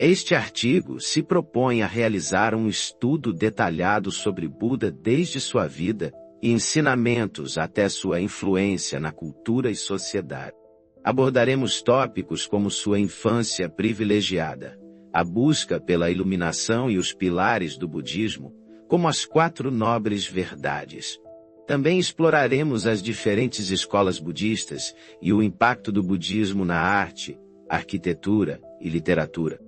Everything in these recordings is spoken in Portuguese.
Este artigo se propõe a realizar um estudo detalhado sobre Buda desde sua vida e ensinamentos até sua influência na cultura e sociedade. Abordaremos tópicos como sua infância privilegiada, a busca pela iluminação e os pilares do budismo, como as 4 nobres verdades. Também exploraremos as diferentes escolas budistas e o impacto do budismo na arte, arquitetura e literatura.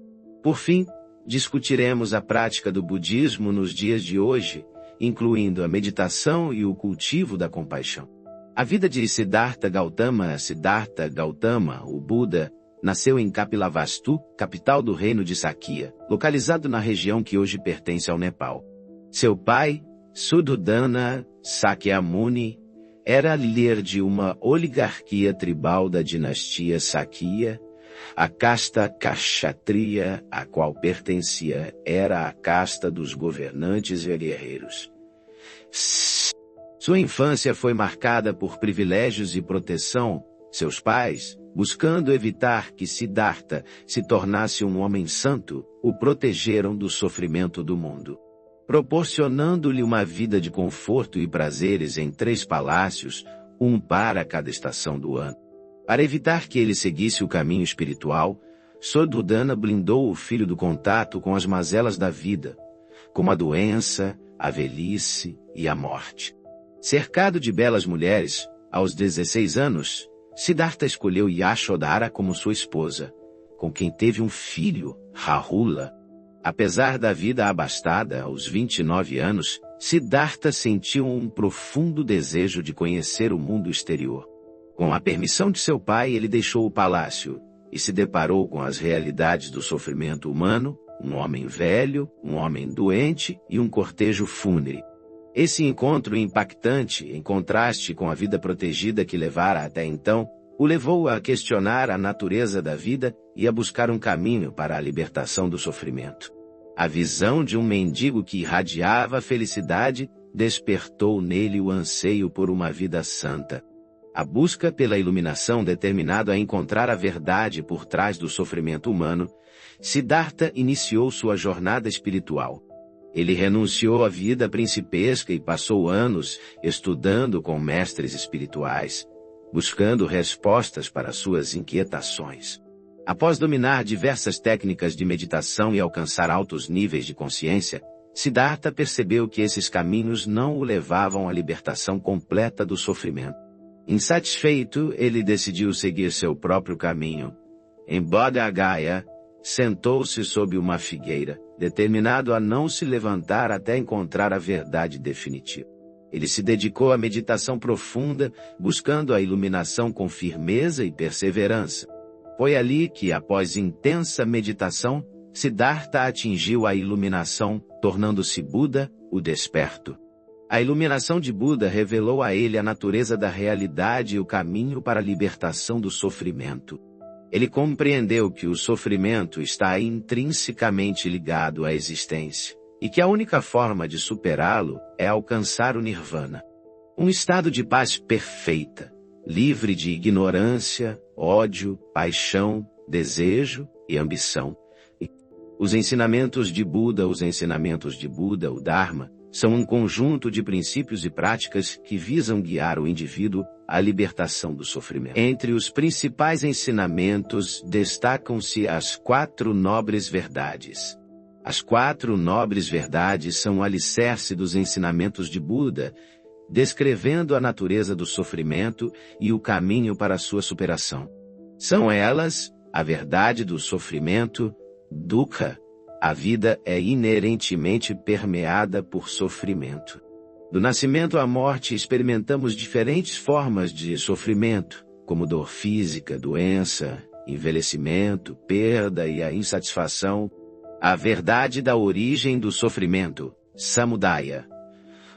Por fim, discutiremos a prática do budismo nos dias de hoje, incluindo a meditação e o cultivo da compaixão. A vida de Siddhartha Gautama, o Buda, nasceu em Kapilavastu, capital do reino de Sakya, localizado na região que hoje pertence ao Nepal. Seu pai, Suddhodana Sakyamuni, era líder de uma oligarquia tribal da dinastia Sakya. A casta Kshatriya, a qual pertencia, era a casta dos governantes e guerreiros. Sua infância foi marcada por privilégios e proteção. Seus pais, buscando evitar que Siddhartha se tornasse um homem santo, o protegeram do sofrimento do mundo, proporcionando-lhe uma vida de conforto e prazeres em 3 palácios, um para cada estação do ano. Para evitar que ele seguisse o caminho espiritual, Suddhodana blindou o filho do contato com as mazelas da vida, como a doença, a velhice e a morte. Cercado de belas mulheres, aos 16 anos, Siddhartha escolheu Yashodhara como sua esposa, com quem teve um filho, Rahula. Apesar da vida abastada, aos 29 anos, Siddhartha sentiu um profundo desejo de conhecer o mundo exterior. Com a permissão de seu pai, ele deixou o palácio e se deparou com as realidades do sofrimento humano, um homem velho, um homem doente e um cortejo fúnebre. Esse encontro impactante, em contraste com a vida protegida que levara até então, o levou a questionar a natureza da vida e a buscar um caminho para a libertação do sofrimento. A visão de um mendigo que irradiava felicidade despertou nele o anseio por uma vida santa. A busca pela iluminação, determinado a encontrar a verdade por trás do sofrimento humano, Siddhartha iniciou sua jornada espiritual. Ele renunciou à vida principesca e passou anos estudando com mestres espirituais, buscando respostas para suas inquietações. Após dominar diversas técnicas de meditação e alcançar altos níveis de consciência, Siddhartha percebeu que esses caminhos não o levavam à libertação completa do sofrimento. Insatisfeito, ele decidiu seguir seu próprio caminho. Em Bodha Gaya, sentou-se sob uma figueira, determinado a não se levantar até encontrar a verdade definitiva. Ele se dedicou à meditação profunda, buscando a iluminação com firmeza e perseverança. Foi ali que, após intensa meditação, Siddhartha atingiu a iluminação, tornando-se Buda, o desperto. A iluminação de Buda revelou a ele a natureza da realidade e o caminho para a libertação do sofrimento. Ele compreendeu que o sofrimento está intrinsecamente ligado à existência, e que a única forma de superá-lo é alcançar o Nirvana. Um estado de paz perfeita, livre de ignorância, ódio, paixão, desejo e ambição. Os ensinamentos de Buda, o Dharma, são um conjunto de princípios e práticas que visam guiar o indivíduo à libertação do sofrimento. Entre os principais ensinamentos destacam-se as 4 nobres verdades. As 4 nobres verdades são o alicerce dos ensinamentos de Buda, descrevendo a natureza do sofrimento e o caminho para sua superação. São elas, a verdade do sofrimento, dukkha. A vida é inerentemente permeada por sofrimento. Do nascimento à morte experimentamos diferentes formas de sofrimento, como dor física, doença, envelhecimento, perda e a insatisfação. A verdade da origem do sofrimento, samudaya.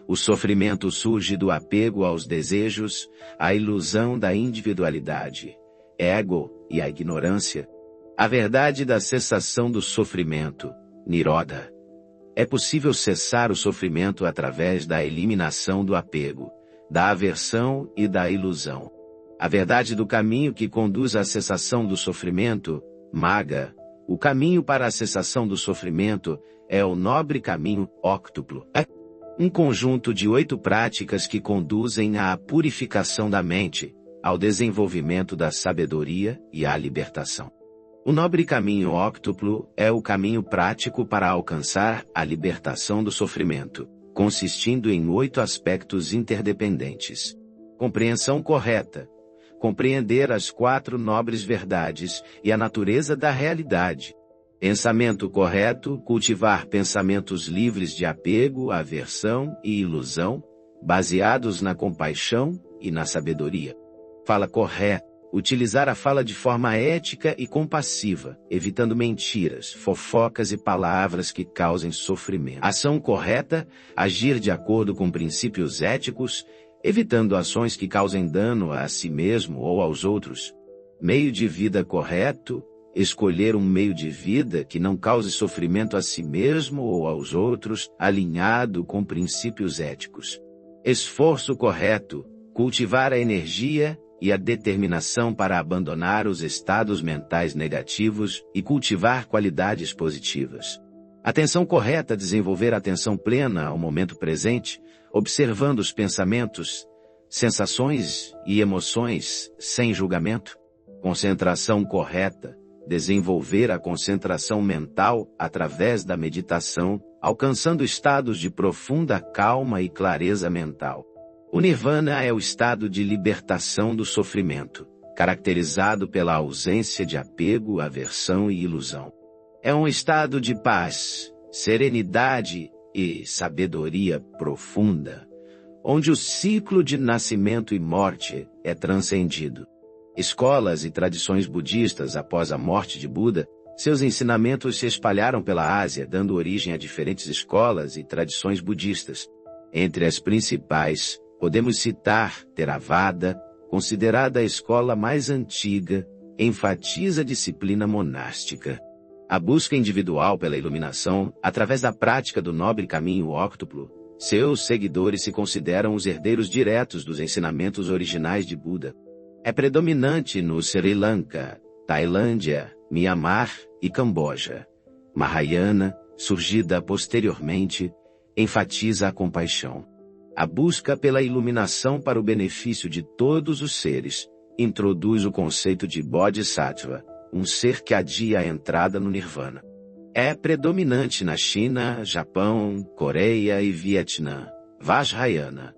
O sofrimento surge do apego aos desejos, a ilusão da individualidade, ego e a ignorância. A verdade da cessação do sofrimento, Nirodha. É possível cessar o sofrimento através da eliminação do apego, da aversão e da ilusão. A verdade do caminho que conduz à cessação do sofrimento, Magga. O caminho para a cessação do sofrimento é o nobre caminho óctuplo. É um conjunto de 8 práticas que conduzem à purificação da mente, ao desenvolvimento da sabedoria e à libertação. O nobre caminho óctuplo é o caminho prático para alcançar a libertação do sofrimento, consistindo em 8 aspectos interdependentes. Compreensão correta. Compreender as 4 nobres verdades e a natureza da realidade. Pensamento correto, cultivar pensamentos livres de apego, aversão e ilusão, baseados na compaixão e na sabedoria. Fala correta, utilizar a fala de forma ética e compassiva, evitando mentiras, fofocas e palavras que causem sofrimento. Ação correta, agir de acordo com princípios éticos, evitando ações que causem dano a si mesmo ou aos outros. Meio de vida correto, escolher um meio de vida que não cause sofrimento a si mesmo ou aos outros, alinhado com princípios éticos. Esforço correto, cultivar a energia e a determinação para abandonar os estados mentais negativos e cultivar qualidades positivas. Atenção correta, desenvolver atenção plena ao momento presente, observando os pensamentos, sensações e emoções sem julgamento. Concentração correta, desenvolver a concentração mental através da meditação, alcançando estados de profunda calma e clareza mental. O Nirvana é o estado de libertação do sofrimento, caracterizado pela ausência de apego, aversão e ilusão. É um estado de paz, serenidade e sabedoria profunda, onde o ciclo de nascimento e morte é transcendido. Escolas e tradições budistas após a morte de Buda, seus ensinamentos se espalharam pela Ásia, dando origem a diferentes escolas e tradições budistas. Entre as principais, podemos citar Theravada, considerada a escola mais antiga, enfatiza a disciplina monástica. A busca individual pela iluminação, através da prática do nobre caminho óctuplo, seus seguidores se consideram os herdeiros diretos dos ensinamentos originais de Buda. É predominante no Sri Lanka, Tailândia, Mianmar e Camboja. Mahayana, surgida posteriormente, enfatiza a compaixão. A busca pela iluminação para o benefício de todos os seres introduz o conceito de Bodhisattva, um ser que adia a entrada no Nirvana. É predominante na China, Japão, Coreia e Vietnã. Vajrayana,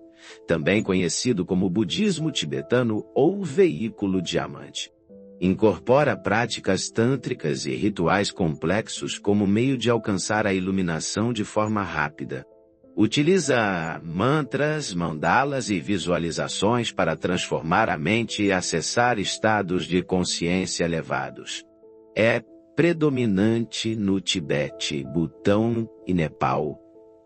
também conhecido como budismo tibetano ou veículo diamante. Incorpora práticas tântricas e rituais complexos como meio de alcançar a iluminação de forma rápida. Utiliza mantras, mandalas e visualizações para transformar a mente e acessar estados de consciência elevados. É predominante no Tibete, Butão e Nepal.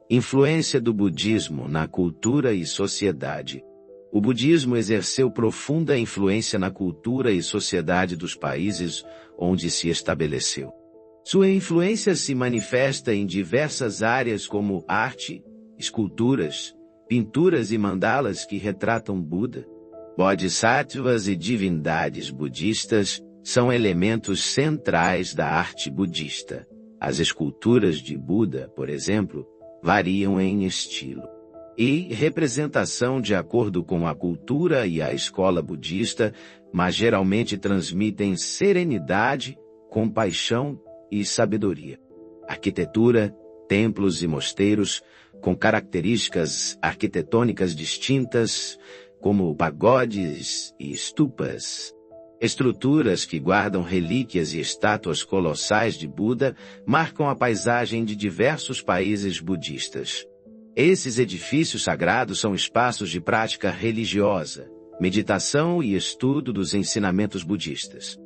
Influência do budismo na cultura e sociedade. O budismo exerceu profunda influência na cultura e sociedade dos países onde se estabeleceu. Sua influência se manifesta em diversas áreas como arte, esculturas, pinturas e mandalas que retratam Buda. Bodhisattvas e divindades budistas são elementos centrais da arte budista. As esculturas de Buda, por exemplo, variam em estilo e representação de acordo com a cultura e a escola budista, mas geralmente transmitem serenidade, compaixão e sabedoria. Arquitetura, templos e mosteiros, com características arquitetônicas distintas, como pagodes e stupas. Estruturas que guardam relíquias e estátuas colossais de Buda marcam a paisagem de diversos países budistas. Esses edifícios sagrados são espaços de prática religiosa, meditação e estudo dos ensinamentos budistas.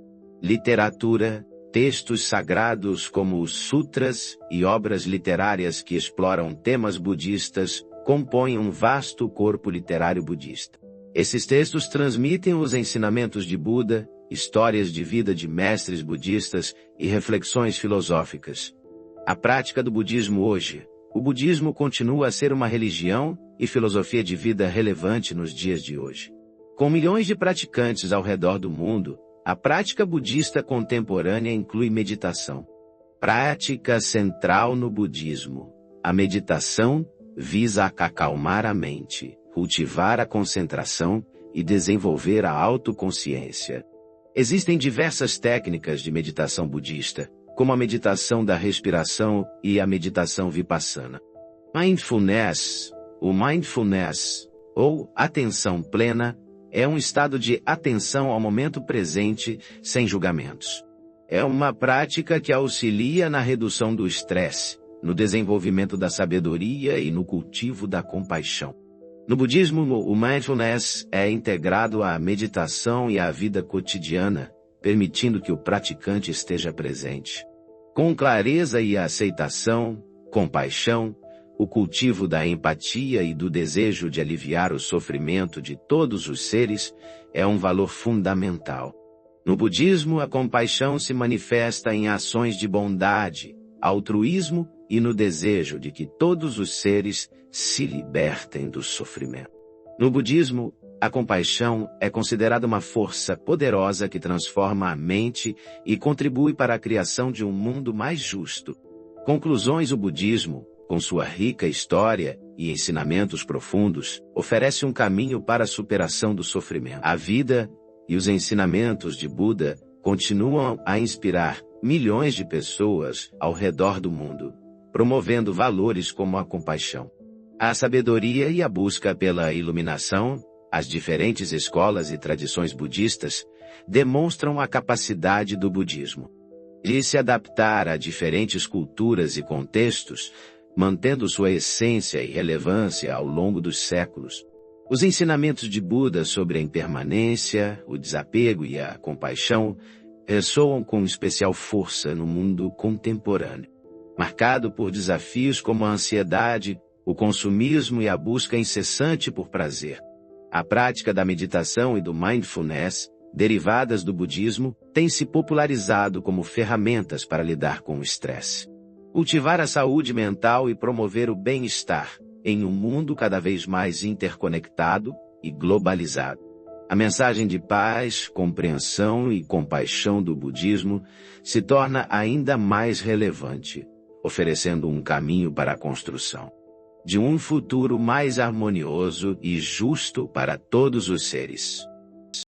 Literatura, textos sagrados como os sutras e obras literárias que exploram temas budistas compõem um vasto corpo literário budista. Esses textos transmitem os ensinamentos de Buda, histórias de vida de mestres budistas e reflexões filosóficas. A prática do budismo hoje. O budismo continua a ser uma religião e filosofia de vida relevante nos dias de hoje. Com milhões de praticantes ao redor do mundo, A prática budista contemporânea inclui meditação. Prática central no budismo. A meditação visa acalmar a mente, cultivar a concentração e desenvolver a autoconsciência. Existem diversas técnicas de meditação budista, como a meditação da respiração e a meditação vipassana. Mindfulness, ou atenção plena, é um estado de atenção ao momento presente, sem julgamentos. É uma prática que auxilia na redução do estresse, no desenvolvimento da sabedoria e no cultivo da compaixão. No budismo, o mindfulness é integrado à meditação e à vida cotidiana, permitindo que o praticante esteja presente. Com clareza e aceitação, compaixão, o cultivo da empatia e do desejo de aliviar o sofrimento de todos os seres é um valor fundamental. No budismo, a compaixão se manifesta em ações de bondade, altruísmo e no desejo de que todos os seres se libertem do sofrimento. No budismo, a compaixão é considerada uma força poderosa que transforma a mente e contribui para a criação de um mundo mais justo. Conclusões: o budismo, com sua rica história e ensinamentos profundos, oferece um caminho para a superação do sofrimento. A vida e os ensinamentos de Buda continuam a inspirar milhões de pessoas ao redor do mundo, promovendo valores como a compaixão, a sabedoria e a busca pela iluminação. As diferentes escolas e tradições budistas demonstram a capacidade do budismo de se adaptar a diferentes culturas e contextos, mantendo sua essência e relevância ao longo dos séculos. Os ensinamentos de Buda sobre a impermanência, o desapego e a compaixão ressoam com especial força no mundo contemporâneo, marcado por desafios como a ansiedade, o consumismo e a busca incessante por prazer. A prática da meditação e do mindfulness, derivadas do budismo, tem se popularizado como ferramentas para lidar com o estresse, cultivar a saúde mental e promover o bem-estar em um mundo cada vez mais interconectado e globalizado. A mensagem de paz, compreensão e compaixão do budismo se torna ainda mais relevante, oferecendo um caminho para a construção de um futuro mais harmonioso e justo para todos os seres.